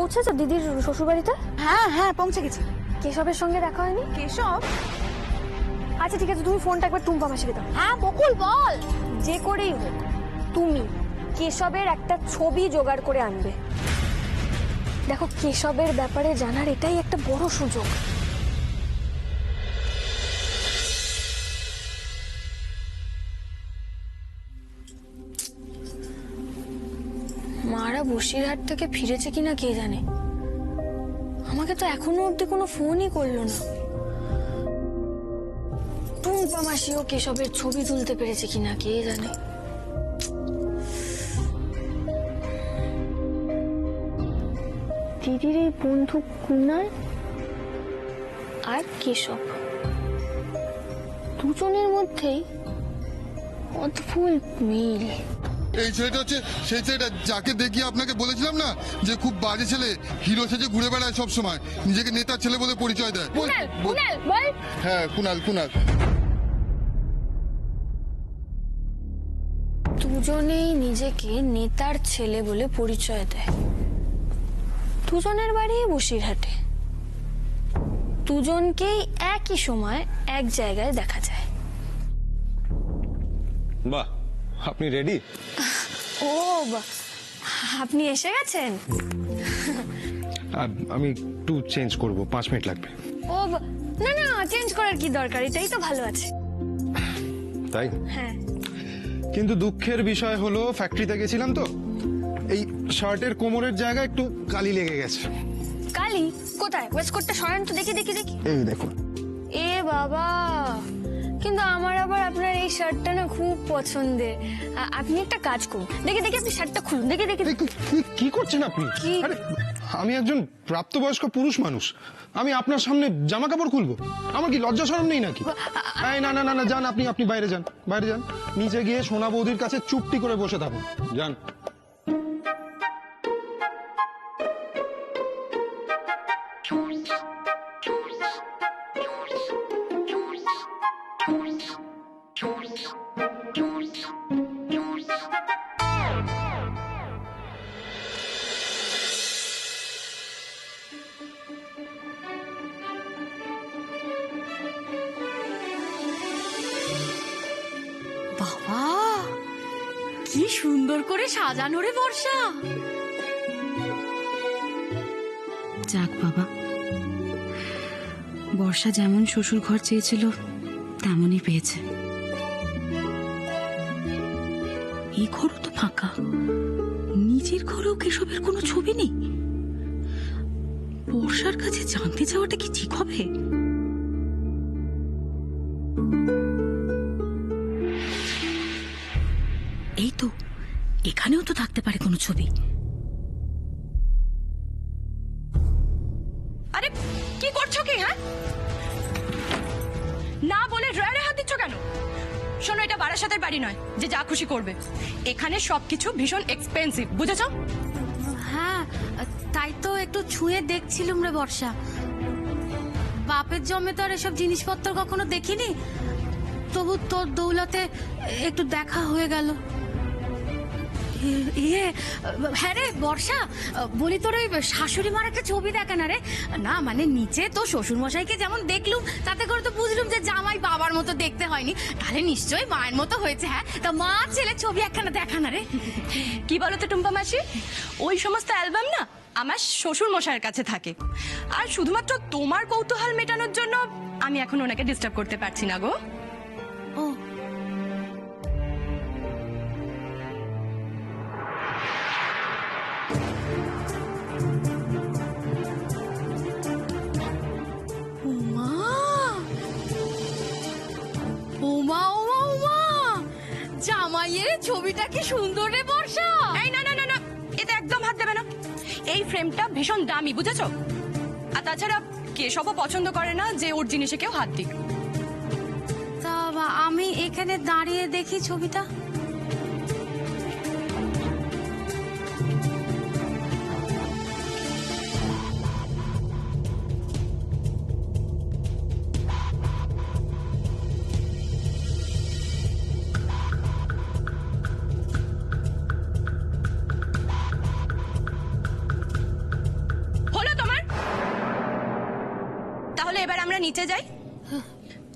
পৌঁছেছো দিদির শ্বশুরবাড়িতে? হ্যাঁ হ্যাঁ পৌঁছে গেছি। কেশবের সঙ্গে দেখা হয়নি? কেশব? আচ্ছা ঠিক আছে, তুমি ফোনটা একবার টুম্পা মাসিকে দাও। হ্যাঁ বকুল বল। যে করেই হোক তুমি কেশবের একটা ছবি জোগাড় করে আনবে। দেখো, কেশবের ব্যাপারে জানার এটাই একটা বড় সুযোগ। মারা বসিরহাট থেকে ফিরেছে কিনা কে জানে। আমাকে তো এখনো অব্দি কোনো ফোনই করলো না। টুম্পা মাসিও কেশবের ছবি তুলতে পেরেছে কিনা কে জানে। দিদির এই বন্ধু কুনাল আর কেশব দুজনের মধ্যেই অদ্ভুত মিল। এই ছেলেটা হচ্ছে সেই ছেলেটা যাকে দেখিয়ে আপনাকে বলেছিলাম না যে খুব বাজে ছেলে, হিরো সেজে ঘুরে বেড়ায় সব সময়, নিজেকে নেতার ছেলে বলে পরিচয় দেয়। কুনাল, কুনাল বল। হ্যাঁ কুনাল কুনাল। দুজনেই নিজেকে নেতার ছেলে বলে পরিচয় দেয়। দুজনের বাড়ি বসিরহাটে। দুজনকেই একই সময় এক জায়গায় দেখা যায়। বাহ, আপনি রেডি? ও আপনি এসে গেছেন? আমি একটু চেঞ্জ করব, 5 মিনিট লাগবে। ও না না, চেঞ্জ করার কি দরকার, এটাই তো ভালো আছে। তাই? হ্যাঁ। কিন্তু দুঃখের বিষয় হলো ফ্যাক্টরিতে গেছিলাম তো, এই শার্টের কোমরের জায়গায় একটু কালি লেগে গেছে। কালি কোথায়? ওয়েস্টকোটটা সরান তো, দেখি দেখি দেখি। এই দেখুন। এ বাবা, কিন্তু আমার আবার আপনার এই শার্টটা না খুব পছন্দের। আপনি একটা কাজ করুন, দেখি দেখি আপনি শার্টটা খুলুন, দেখি দেখি। কি করছেন আপনি? কি? আরে আমি একজন প্রাপ্তবয়স্ক পুরুষ মানুষ, আমি আপনার সামনে জামা কাপড় খুলবো? আমার কি লজ্জা শরম নেই নাকি? এই না না না না, যান আপনি, আপনি বাইরে যান, বাইরে যান, নিচে গিয়ে সোনা বৌদির কাছে চুপটি করে বসে থাকুন, যান। বাবা কি সুন্দর করে সাজানো রে বর্ষা। যাক বাবা, বর্ষা যেমন শ্বশুর ঘর চেয়েছিল তেমনই পেয়েছে। এই ঘরও তো ফাঁকা, নিজের ঘরেও কেশবের কোনো ছবি নেই। বর্ষার কাছে জানতে যাওয়াটা কি ঠিক হবে? এই তো, এখানেও তো থাকতে পারে কোনো ছবি। আরে কি করছো কি? হ্যাঁ না বলে ড্রয়ারে হাত দিচ্ছ কেন? শোনো, এটা বারাসাতের বাড়ি নয় যে যা খুশি করবে। এখানে সবকিছু ভীষণ এক্সপেন্সিভ, বুঝেছো? হ্যাঁ, তাই তো একটু ছুঁয়ে দেখছিলুম রে বর্ষা। বাপের জন্মে তো আর এসব জিনিসপত্র কখনো দেখিনি, তবু তোর দৌলতে একটু দেখা হয়ে গেল। ইয়ে, হ্যাঁ রে বর্ষা, বলি তোর ওই শাশুড়ি মার একটা ছবি দেখা না রে? না মানে নিচে তো শ্বশুর মশাইকে যেমন দেখলুম তাতে করে তো বুঝলুম যে জামাই বাবার মতো দেখতে হয়নি, তাহলে নিশ্চয়ই মায়ের মতো হয়েছে। হ্যাঁ, তা মা ছেলে ছবি একখানা দেখা না রে? কি বলো তো টুম্পা মাসি, ওই সমস্ত অ্যালবাম না আমার শ্বশুর মশাইয়ের কাছে থাকে। আর শুধুমাত্র তোমার কৌতূহল মেটানোর জন্য আমি এখন ওনাকে ডিস্টার্ব করতে পারছি না গো। ও উমা, উমা উমা উমা, জামাইয়ের ছবিটা কি সুন্দর রে বর্ষা। এই না না না না, এতে একদম হাত দেবে না। এই ফ্রেমটা ভীষণ দামি, বুঝেছো? আর তাছাড়া কেশবও পছন্দ করে না যে ওর জিনিসে কেউ হাত দিক। তা আমি এখানে দাঁড়িয়ে দেখি ছবিটা। নিচে যাই?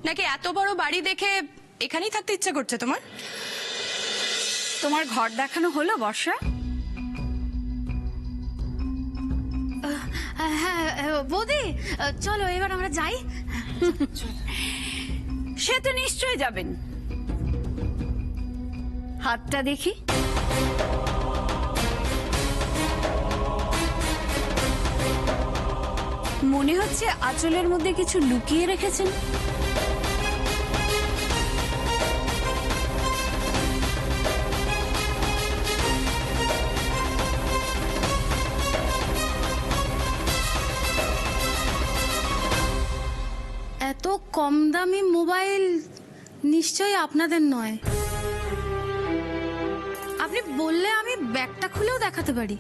নাকি এত বড় বাড়ি দেখে এখানেই থাকতে ইচ্ছে করছে তোমার? তোমার ঘর দেখানো হলো বর্ষা? হ্যাঁ বৌদি, চলো এবার আমরা যাই। সে তো নিশ্চয়ই যাবেন। হাতটা দেখি। মনে হচ্ছে আঁচলের মধ্যে কিছু লুকিয়ে রেখেছেন। এত কম দামি মোবাইল নিশ্চয়ই আপনাদের নয়। আপনি বললে আমি ব্যাগটা খুলেও দেখাতে পারি।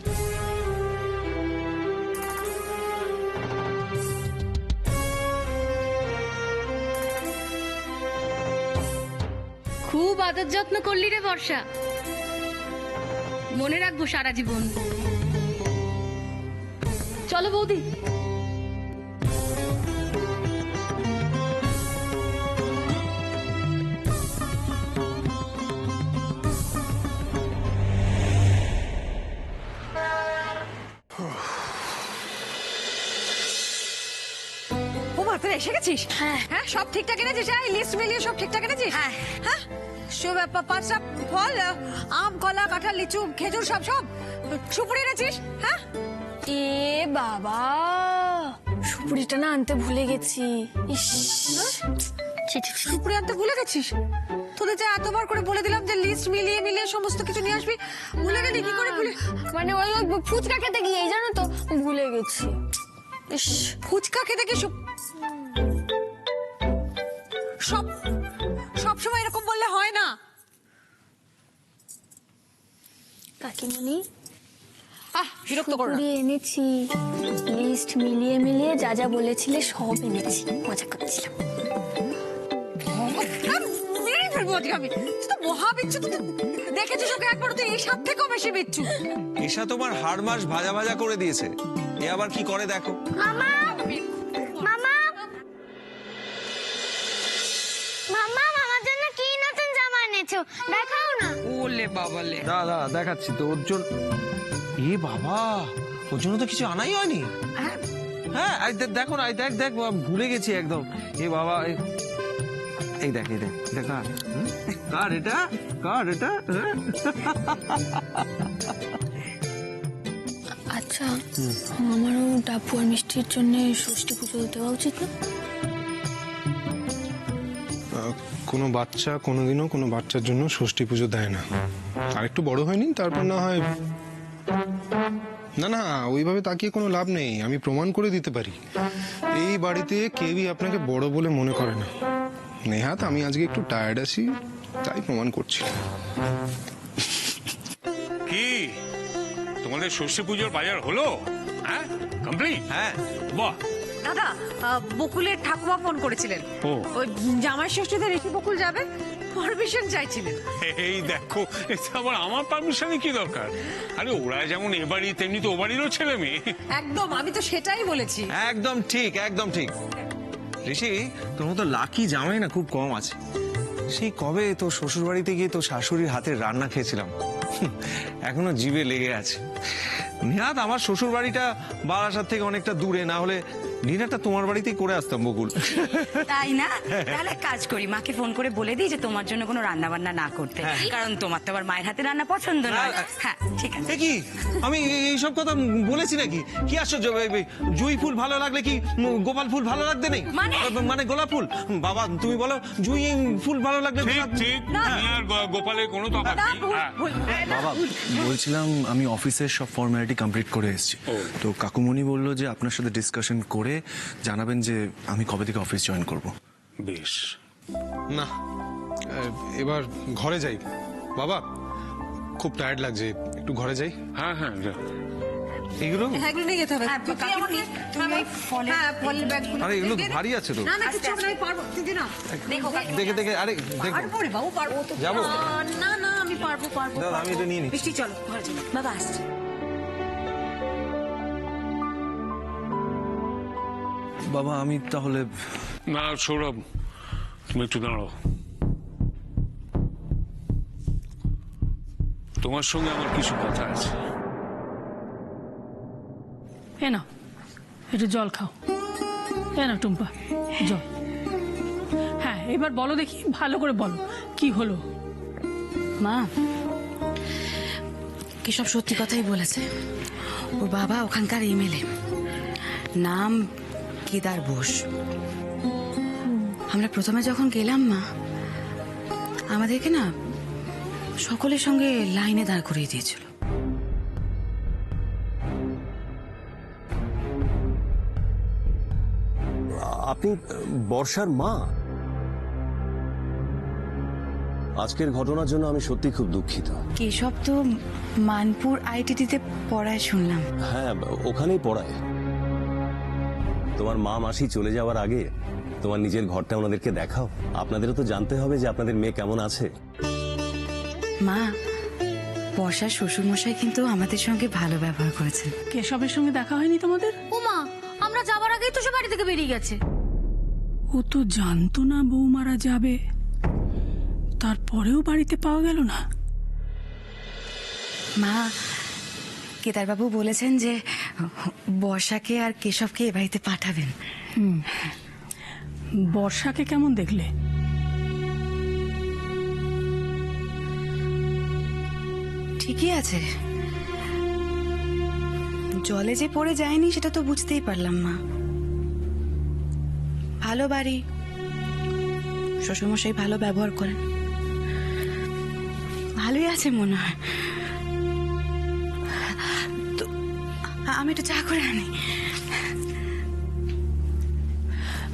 খুব আদর যত্ন করলি রে বর্ষা, মনে রাখবো সারা জীবন। চলো বৌদি। ওমা, তুই এসে গেছিস? হ্যাঁ, সব ঠিকঠাক এনেছিস? হ্যাঁ, লিস্ট মিলিয়ে সব ঠিকঠাক এনেছিস? হ্যাঁ হ্যাঁ, পাঁচটা ফল, আম, কলা, কাঁঠাল, লিচু, খেজুর, সব সুপুরি এনেছিস? হ্যাঁ। এ বাবা, সুপুরিটা না আনতে ভুলে গেছি। ইস, সুপুরি আনতে ভুলে গেছিস? তোদের যে এতবার করে বলে দিলাম যে লিস্ট মিলিয়ে মিলিয়ে সমস্ত কিছু নিয়ে আসবি, ভুলে গেলি কি করে? মানে ওই ফুচকা খেতে গিয়ে জানো তো ভুলে গেছি। ইস, ফুচকা খেতে কি সব সময় এরকম বললে হয় না। কাকিমণি, বিরক্ত করো না। সুপুরি এনেছি, লিস্ট মিলিয়ে মিলিয়ে যা যা বলেছিলে সব এনেছি, মজা করছিলাম। মেরে ফেলবো আজকে আমি। তুই তো মহা বিচ্ছু। দেখেছিস ওকে একবার? তুই এই সাত থেকেও বেশি বিচ্ছু। এসা তোমার হাড় মাস ভাজা ভাজা করে দিয়েছে। এ আবার কি করে দেখো। মামা, মামা, মামা, মামার জন্য কি নতুন জামা এনেছো? দেখাও না। ওলে বাবালে। দাদা দেখাচ্ছি তো ওর জন্য। এ বাবা, ওর জন্য তো কিছু আনাই হয়নি। হ্যাঁ, দেখো না, দেখ ভুলে গেছি একদম। এ বাবা, এই দেখ এটা কার এটা? আচ্ছা, আমারও ডাব্বু আর মিষ্টির জন্য ষষ্ঠী পুজো দেওয়া উচিত না? কোনো বাচ্চা কোনোদিনও কোনো বাচ্চার জন্য ষষ্ঠী পুজো দেয় না। আর একটু বড় হয়নি, তারপর না হয়। না, ওইভাবে তাকিয়ে কোনো লাভ নেই। আমি প্রমাণ করে দিতে পারি। এই বাড়িতে কেউই আপনাকে বড় বলে মনে করে না। নেহাত আমি আজকে একটু টায়ার্ড আছি, তাই প্রমাণ করছি। কি তোমাদের ষষ্ঠী পুজোর বাজার হলো? হ্যাঁ, কমপ্লিট? হ্যাঁ। বাহ। দাদা, বকুলের ঠাকুমা ফোন করেছিলেন। ওই জামাই ষষ্ঠীতে ঋষি বকুল যাবে, পারমিশন চাইছিলেন। এই দেখো, এটা আবার আমার পারমিশনে কি দরকার? আরে ওরা যেমন এবারই তেমনি তো ও বাড়িরও ছেলে মেয়ে। একদম, আমি তো সেটাই বলেছি। একদম ঠিক। ঋষি, তোর মতো লাকি জামাই না খুব কম আছে। সেই কবে তো শ্বশুর বাড়িতে গিয়ে তো শাশুড়ির হাতের রান্না খেয়েছিলাম, এখনো জিভে লেগে আছে। নিহাত আমার শ্বশুর বাড়িটা বারাসাত থেকে অনেকটা দূরে, না হলে ডিনারটা তোমার বাড়িতেই করে আসতাম বকুল। তাই না? তাহলে কাজ করি, মাকে ফোন করে বলে দিই যে তোমার জন্য কোনো রান্না বান্না না করতে, কারণ তোমার তো আবার মায়ের হাতে রান্না পছন্দ নয়। হ্যাঁ, ঠিক আছে। কি আমি এইসব কথা বলেছি নাকি? কি আশ্চর্য! জুঁই ফুল ভালো লাগলে কি গোপাল ফুল ভালো লাগবে নেই? মানে গোলাপ ফুল? বাবা তুমি বলো, জুঁই ফুল ভালো লাগলে ঠিক, আমি আর গোপালের কোনো তফাৎ নেই। বাবা, বলছিলাম আমি অফিসের সব ফর্মালিটি কমপ্লিট করে এসেছি। তো কাকুমণি বললো যে আপনার সাথে ডিসকাশন করে জানাবেন যে আমি কবে থেকে অফিস জয়েন করব। বেশ। না, এবার ঘরে যাই। বাবা, খুব টায়ার্ড লাগছে, একটু ঘরে যাই। হ্যাঁ, এগুলো এগুলো নিয়ে যেতে হবে। ফলের ব্যাগগুলো। আরে এগুলো তো ভারী আছে তো। না, কিছু হবে না, আমি পারবো। দিদি না, দেখে আরে দেখো। পারবো রে বাবু, পারবো। যাবো? না, আমি পারবো। দাদা আমি এটা নিয়ে নিচ্ছি। মিষ্টি চলো ঘরে চলো। বাবা আসছে। বাবা আমি তাহলে না সৌরভ, তুমি একটু দাঁড়াও। তোমার সঙ্গে আমার কিছু কথা আছে। এ নাও একটু জল খাও। এ নাও টুম্পা জল। হ্যাঁ এবার বলো দেখি, ভালো করে বলো কি হলো। মা, কেশব সত্যি কথাই বলেছে। ওর বাবা ওখানকার এমএলএ, নাম কেদার বোস। আমরা প্রথমে যখন গেলাম মা, আমাদেরকে না সকলের সঙ্গে লাইনে দাঁড় করিয়ে দিয়েছিল। আপনি বর্ষার মা? আজকের ঘটনার জন্য আমি সত্যি খুব দুঃখিত। কেশব তো মানপুর আইটিটিতে পড়ায় শুনলাম। হ্যাঁ, ওখানেই পড়ায়। তোমার মা মাসি চলে যাওয়ার আগে তোমার নিজের ঘরটা ওনাদেরকে দেখাও। আপনাদেরও তো জানতে হবে যে আপনাদের মেয়ে কেমন আছে। মা, বর্ষার শ্বশুরমশাই কিন্তু আমাদের সঙ্গে ভালো ব্যবহার করেছেন। কেশবের সঙ্গে দেখা হয়নি তোমাদের? ও মা, আমরা যাবার আগেই তো সে বাড়ি থেকে বেরিয়ে গেছে। ও তো জানতো না বউ মারা যাবে, তারপরেও বাড়িতে পাওয়া গেল না। মা, কেদারবাবু বলেছেন যে বর্ষাকে আর কেশবকে এ বাড়িতে পাঠাবেন। বর্ষাকে কেমন দেখলে? ঠিকই আছে, জলে যে পড়ে যায়নি সেটা তো বুঝতেই পারলাম মা। ভালো বাড়ি, শ্বশুরমশাই ভালো ব্যবহার করেন, ভালোই আছে মনে হয়। তো আমি একটু চা করে আনি।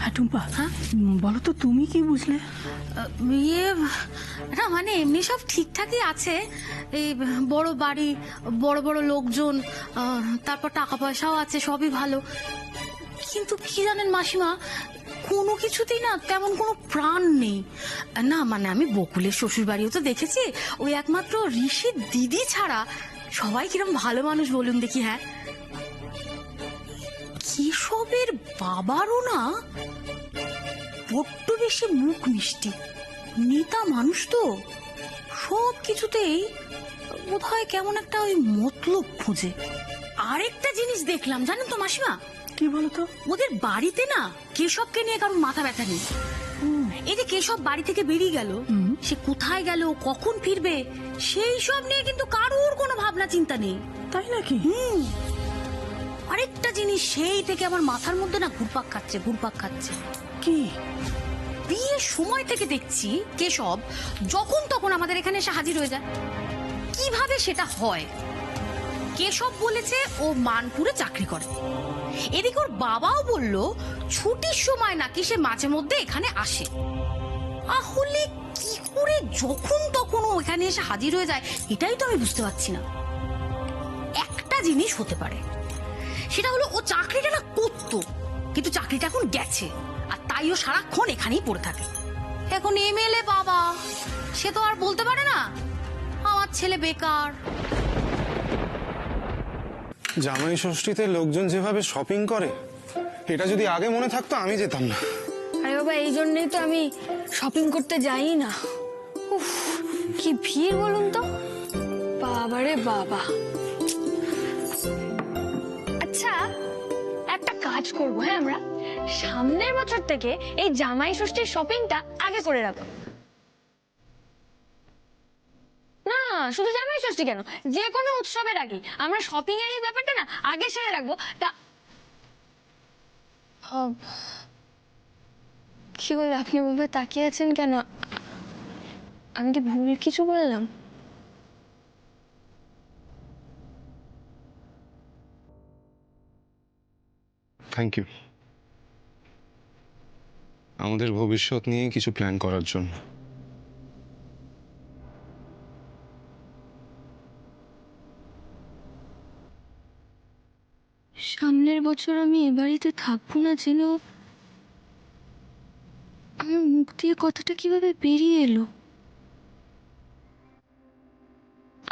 হ্যাঁ টুম্পা, হ্যাঁ বলো তো তুমি কি বুঝলে? ইয়ে না, মানে এমনি সব ঠিকঠাকই আছে। এই বড় বাড়ি, বড় বড় লোকজন, তারপর টাকা পয়সাও আছে, সবই ভালো। কিন্তু কি জানেন মাসিমা, কোনো কিছুতেই না তেমন কোনো প্রাণ নেই। না মানে আমি বকুলের শ্বশুর বাড়িও তো দেখেছি, ওই একমাত্র ঋষির দিদি ছাড়া সবাই কিরম ভালো মানুষ বলুন দেখি। হ্যাঁ, কেশবের বাবারও না বড্ড বেশি মুখ মিষ্টি, নেতা মানুষ তো, সব কিছুতেই বোধহয় কেমন একটা ওই মতলব খুঁজে। আরেকটা জিনিস দেখলাম জানেন তো মাসিমা, কি বলতো, ওদের বাড়িতে না কেশবকে নিয়ে কারণ মাথা ব্যথা নেই। এই যে কেশব বাড়ি থেকে বেরিয়ে গেল, সে কোথায় গেল, কখন ফিরবে, সেই সব নিয়ে কিন্তু কারোর কোনো ভাবনা চিন্তা নেই। তাই নাকি? আরেকটা জিনিস সেই থেকে আমার মাথার মধ্যে না ঘুরপাক খাচ্ছে। কি? বিয়ের সময় থেকে দেখছি কেশব যখন তখন আমাদের এখানে এসে হাজির হয়ে যায়। কিভাবে সেটা হয়? কেশব বলেছে ও মানপুরে চাকরি করে, এদিকে ওর বাবাও বলল ছুটির সময় নাকি সে মাঝে মধ্যে এখানে আসে। তাহলে কি করে যখন তখন ও এখানে এসে হাজির হয়ে যায়, এটাই তো আমি বুঝতে পারছি না। একটা জিনিস হতে পারে, সেটা হলো ও চাকরিটা না করতো, কিন্তু চাকরিটা এখন গেছে, আর তাই ও সারাক্ষণ এখানেই পড়ে থাকে। এখন এমএলএ বাবা, সে তো আর বলতে পারে না আমার ছেলে বেকার। জামাই ষষ্ঠীতে লোকজন যেভাবে শপিং করে, এটা যদি আগে মনে থাকতো আমি যেতাম না। আরে বাবা, এই জন্যই তো আমি শপিং করতে যাই না। উফ, কি ভিড় বলুন তো, বাবারে বাবা। আচ্ছা, একটা কাজ করবো, হ্যাঁ আমরা সামনের বছর থেকে এই জামাই ষষ্ঠীর শপিংটা আগে করে রাখবো। না শুধু জামাই ষষ্ঠী কেন, যে কোনো উৎসবের আগে আমরা শপিং এর এই ব্যাপারটা না আগে সেরে রাখবো। তা কি বলে আপনি বলবে তাকিয়ে আছেন কেন? আমি কি ভুল কিছু বললাম? থ্যাংক ইউ আমাদের ভবিষ্যৎ নিয়ে কিছু প্ল্যান করার জন্য। সামনের বছর আমি এ বাড়িতে থাকবো না জেনেও আমার মুখ দিয়ে কথাটা কিভাবে বেরিয়ে এলো?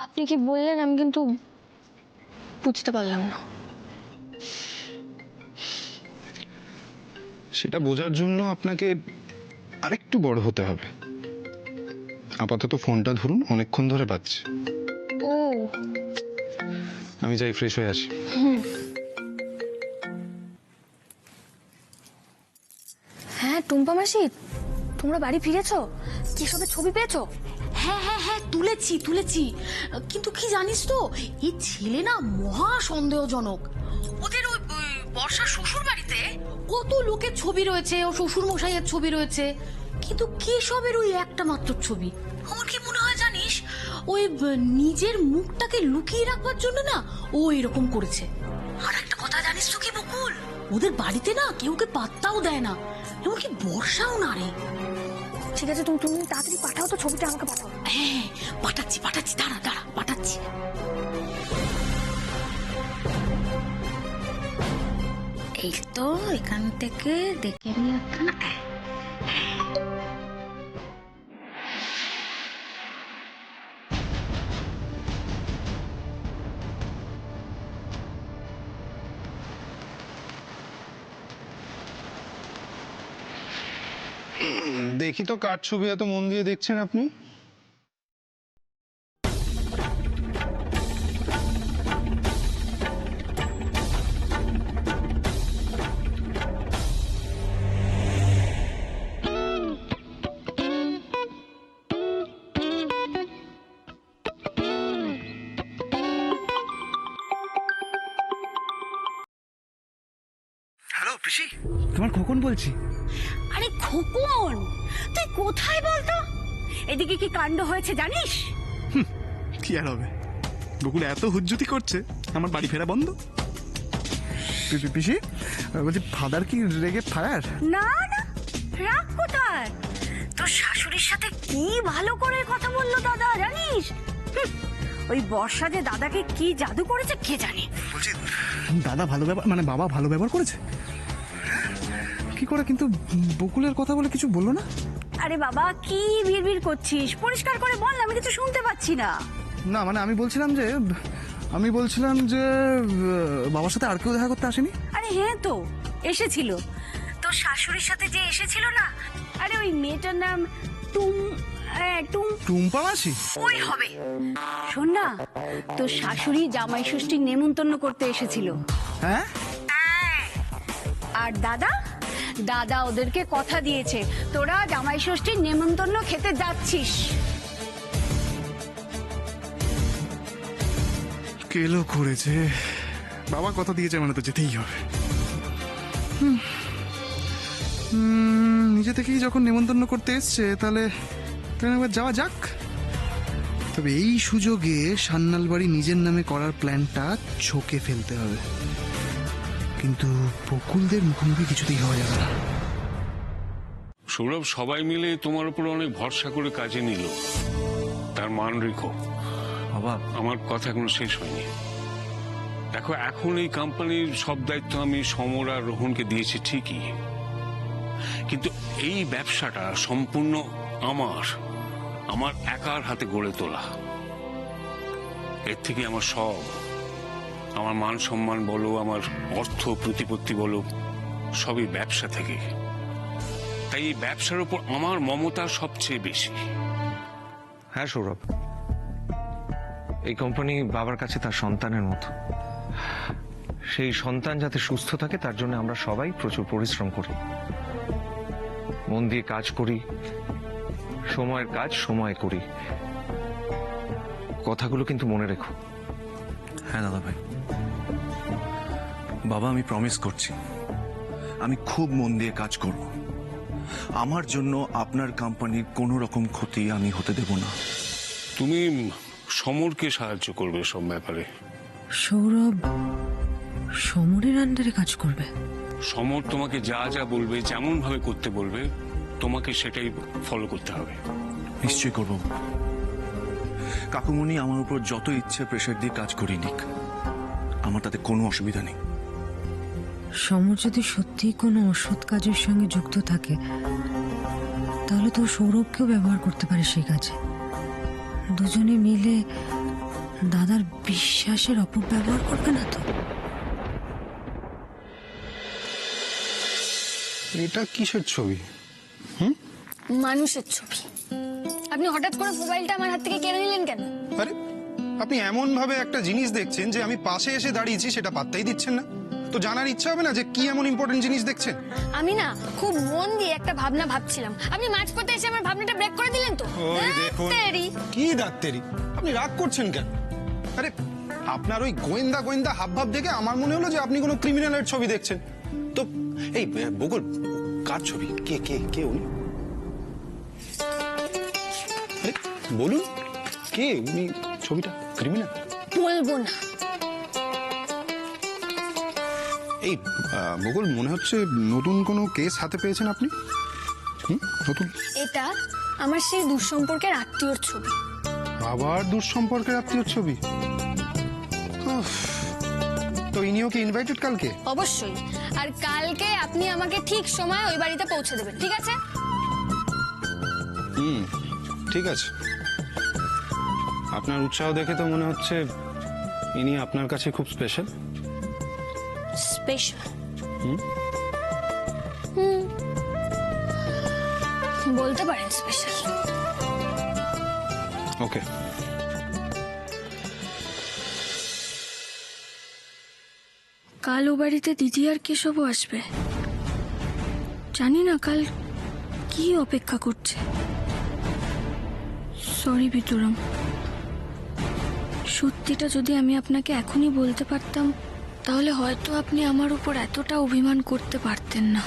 আপনি কি বললেন আমি কিন্তু বুঝতে পারলাম না। সেটা বোঝার জন্য আপনাকে আরেকটু বড় হতে হবে। আপাতত ফোনটা ধরুন, অনেকক্ষণ ধরে বাজছে। ও আমি যাই, ফ্রেশ হয়ে আসি। হ্যাঁ টুম্পা মাসি, তোমরা বাড়ি ফিরেছো? কেশবের ছবি পেয়েছো? হ্যাঁ হ্যাঁ হ্যাঁ, তুলেছি। কিন্তু কি জানিস তো, এই ছেলে না মহা সন্দেহজনক। ওদের ওই বর্ষার শ্বশুর বাড়িতে কত লোকের ছবি রয়েছে, ও শ্বশুর মশাইয়ের ছবি রয়েছে, কিন্তু কেশবের ওই একটা মাত্র ছবি। আমার কি মনে হয় জানিস, ওই নিজের মুখটাকে লুকিয়ে রাখবার জন্য না ও এরকম করেছে। আর একটা কথা জানিস তো কি বকুল, ওদের বাড়িতে না কেউ কে পাত্তাও দেয় না, এমনকি বর্ষাও না রে। ঠিক আছে, তুমি তাড়াতাড়ি পাঠাও তো, ছবিটা আমাকে পাঠাও। হ্যাঁ পাঠাচ্ছি, দাঁড়া পাঠাচ্ছি। এই তো এখান থেকে দেখে নি একটা। দেখি তো কার ছবি এত মন দিয়ে দেখছেন আপনি? হ্যালো পিসি, তোমার খোকন বলছি। আরে খোকন, তুই কোথায় বলতো? এদিকে কি কাণ্ড হয়েছে জানিস? কি আর হবে, বকুল এত হুজ্জুতি করছে, আমার বাড়ি ফেরা বন্ধ। পিসি বলছি, ফাদার কি রেগে ফায়ার? না না, রাগ কোথায়? তোর শাশুড়ির সাথে কি ভালো করে কথা বললো দাদা জানিস? ওই বর্ষা যে দাদাকে কি জাদু করেছে কে জানে। বলছি দাদা ভালো ব্যবহার, মানে বাবা ভালো ব্যবহার করেছে কি করে, কিন্তু বকুলের কথা বলে কিছু বললো না? আরে বাবা কি বিড়বিড় করছিস, পরিষ্কার করে বল, আমি কিছু শুনতে পাচ্ছি না। না মানে আমি বলছিলাম যে বাবার সাথে আর কেউ দেখা করতে আসেনি। আরে হ্যাঁ তো এসেছিল, তোর শাশুড়ির সাথে যে এসেছিল না, আরে ওই মেয়েটার নাম টুম্পা মাসি। ওই হবে। শোন না, তোর শাশুড়ি জামাই ষষ্ঠীর নেমন্তন্ন করতে এসেছিল। হ্যাঁ, আর দাদা ওদেরকে কথা দিয়েছে, তোরা জামাই ষষ্ঠীর নেমন্তন্ন খেতে যাচ্ছিস। কেলো করেছে, বাবা কথা দিয়েছে মানে তো যেতেই হবে। নিজে থেকেই যখন নেমন্তন্ন করতে এসছে, তাহলে একবার যাওয়া যাক। তবে এই সুযোগে সান্নাল বাড়ি নিজের নামে করার প্ল্যানটা ছোকে ফেলতে হবে, কিন্তু বকুলদের মুখোমুখি কিছুতেই হওয়া যাবে না। সৌরভ, সবাই মিলে তোমার উপর অনেক ভরসা করে কাজে নিল, তার মান রেখো। বাবা, আমার কথা এখনো শেষ হয়নি। দেখো, এখন এই কোম্পানির সব দায়িত্ব আমি সমর আর রোহনকে দিয়েছি ঠিকই, কিন্তু এই ব্যবসাটা সম্পূর্ণ আমার একার হাতে গড়ে তোলা। এর থেকে আমার সব, আমার মান সম্মান বলো, আমার অর্থ প্রতিপত্তি বলো, সবই ব্যবসা থেকে। তাই এই ব্যবসার উপর আমার মমতা সবচেয়ে বেশি। হ্যাঁ সৌরভ, এই কোম্পানি বাবার কাছে তার সন্তানের মতো। সেই সন্তান যাতে সুস্থ থাকে তার জন্য আমরা সবাই প্রচুর পরিশ্রম করি, মন দিয়ে কাজ করি, সময়ের কাজ সময়ে করি। কথাগুলো কিন্তু মনে রেখো। হ্যাঁ দাদা ভাই, বাবা আমি প্রমিস করছি, আমি খুব মন দিয়ে কাজ করব। আমার জন্য আপনার কোম্পানির কোনো রকম ক্ষতি আমি হতে দেব না। তুমি সমরকে সাহায্য করবে সব ব্যাপারে। সৌরভ সমরের আন্ডারে কাজ করবে? সমর তোমাকে যা যা বলবে, যেমন ভাবে করতে বলবে, তোমাকে সেটাই ফলো করতে হবে। নিশ্চয়ই করব। কাকুমণি আমার উপর যত ইচ্ছে প্রেশার দিয়ে কাজ করিয়ে নিক, আমার তাতে কোনো অসুবিধা নেই। সমর যদি সত্যিই কোনো অসৎ কাজের সঙ্গে যুক্ত থাকে, তাহলে তো সৌরভকেও ব্যবহার করতে পারে সেই কাজে। দুজনে মিলে দাদার বিশ্বাসের অপব্যবহার করবে না তো? এটা কিসের ছবি? মানুষের ছবি। আপনি হঠাৎ করে মোবাইলটা আমার হাত থেকে কেড়ে নিলেন কেন? আরে আপনি এমন ভাবে একটা জিনিস দেখছেন যে আমি পাশে এসে দাঁড়িয়েছি সেটা পাত্তাই দিচ্ছেন না। তো জানার ইচ্ছা হবে না যে কি এমন ইম্পর্টেন্ট জিনিস দেখছেন? আমি না খুব মন দিয়ে একটা ভাবনা ভাবছিলাম, আপনি মাঝপথে এসে আমার ভাবনাটা ব্রেক করে দিলেন তো। ওই দেখুন, তেরি। কি ডাক্তারি, আপনি রাগ করছেন কেন? আরে আপনার ওই গোয়েন্দা গোয়েন্দা হাবভাব দেখে আমার মনে হলো যে আপনি কোনো ক্রিমিনালের ছবি দেখছেন। তো এই বকুল, কার ছবি? কে কে কে উনি? আরে বলুন, কে উনি? ছবিটা ক্রিমিনাল? বলবো না। এই বকুল, মনে হচ্ছে নতুন কোনো কেস হাতে পেয়েছেন আপনি। নতুন? এটা আমার সেই দুঃসম্পর্কের আত্মীয়র ছবি। আবার দুঃসম্পর্কের আত্মীয়র ছবি? উফ, তো ইনিও কি ইনভাইটেড কালকে? অবশ্যই। আর কালকে আপনি আমাকে ঠিক সময় ওই বাড়িতে পৌঁছে দেবেন, ঠিক আছে? ঠিক আছে। আপনার উৎসাহ দেখে তো মনে হচ্ছে ইনি আপনার কাছে খুব স্পেশাল। স্পেশাল? বলতে পারেন স্পেশাল। ওকে। কাল ও বাড়িতে দিদি আর কেশবও আসবে। জানি না কাল কি অপেক্ষা করছে। সরি বিতুরাম, সত্যিটা যদি আমি আপনাকে এখনই বলতে পারতাম তাহলে হয়তো আপনি আমার উপর এতটা অভিমান করতে পারতেন না।